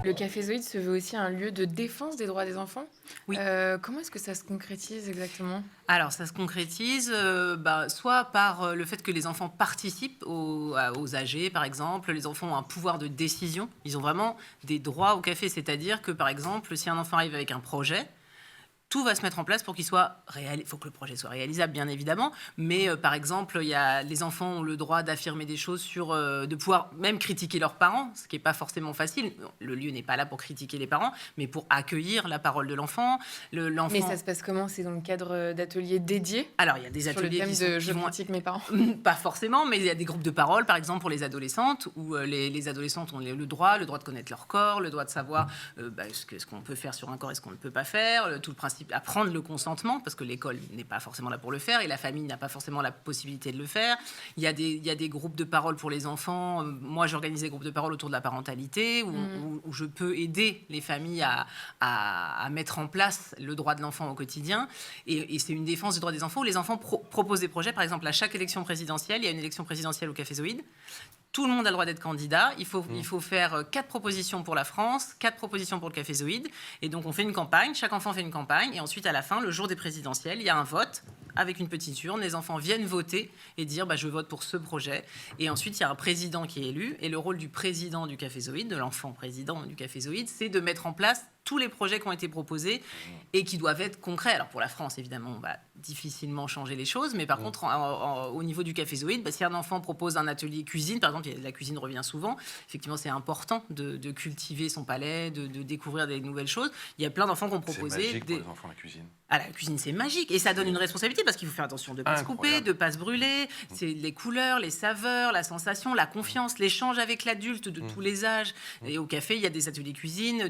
Le Café Zoïde se veut aussi un lieu de défense des droits des enfants. Oui. Comment est-ce que ça se concrétise exactement? Alors, ça se concrétise soit par le fait que les enfants participent aux AG, par exemple. Les enfants ont un pouvoir de décision. Ils ont vraiment des droits au café. C'est-à-dire que, par exemple, si un enfant arrive avec un projet, tout va se mettre en place pour qu'il soit réalisable. Il faut que le projet soit réalisable, bien évidemment. Mais par exemple, les enfants ont le droit d'affirmer des choses de pouvoir même critiquer leurs parents, ce qui n'est pas forcément facile. Le lieu n'est pas là pour critiquer les parents, mais pour accueillir la parole de l'enfant. Mais ça se passe comment? C'est dans le cadre d'ateliers dédiés Alors, il y a des sur le ateliers thème qui de qui je vont critique mes parents? pas forcément, mais il y a des groupes de parole, par exemple pour les adolescentes, où les adolescentes ont le droit de connaître leur corps, le droit de savoir ce qu'on peut faire sur un corps et ce qu'on ne peut pas faire, tout le principe, apprendre le consentement, parce que l'école n'est pas forcément là pour le faire, et la famille n'a pas forcément la possibilité de le faire. Il y a des groupes de parole pour les enfants. Moi, j'organise des groupes de parole autour de la parentalité, où je peux aider les familles à mettre en place le droit de l'enfant au quotidien. Et c'est une défense des droits des enfants, où les enfants proposent des projets. Par exemple, à chaque élection présidentielle, il y a une élection présidentielle au Café Zoïde. Tout le monde a le droit d'être candidat. Il faut faire 4 propositions pour la France, 4 propositions pour le Café Zoïde. Et donc, on fait une campagne. Chaque enfant fait une campagne. Et ensuite, à la fin, le jour des présidentielles, il y a un vote avec une petite urne. Les enfants viennent voter et dire je vote pour ce projet. Et ensuite, il y a un président qui est élu. Et le rôle du président du Café Zoïde, de l'enfant président du Café Zoïde, c'est de mettre en place tous les projets qui ont été proposés et qui doivent être concrets. Alors pour la France, évidemment, on va difficilement changer les choses, mais par contre, au niveau du Café Zoïde, si un enfant propose un atelier cuisine, par exemple, la cuisine revient souvent, effectivement, c'est important de cultiver son palais, de découvrir des nouvelles choses. Il y a plein d'enfants qui ont proposé... C'est magique pour les enfants, la cuisine. Ah, la cuisine, c'est magique. Et ça donne une responsabilité parce qu'il faut faire attention de ne pas se couper, de ne pas se brûler. C'est les couleurs, les saveurs, la sensation, la confiance, l'échange avec l'adulte de tous les âges. Et au café, il y a des ateliers cuisine.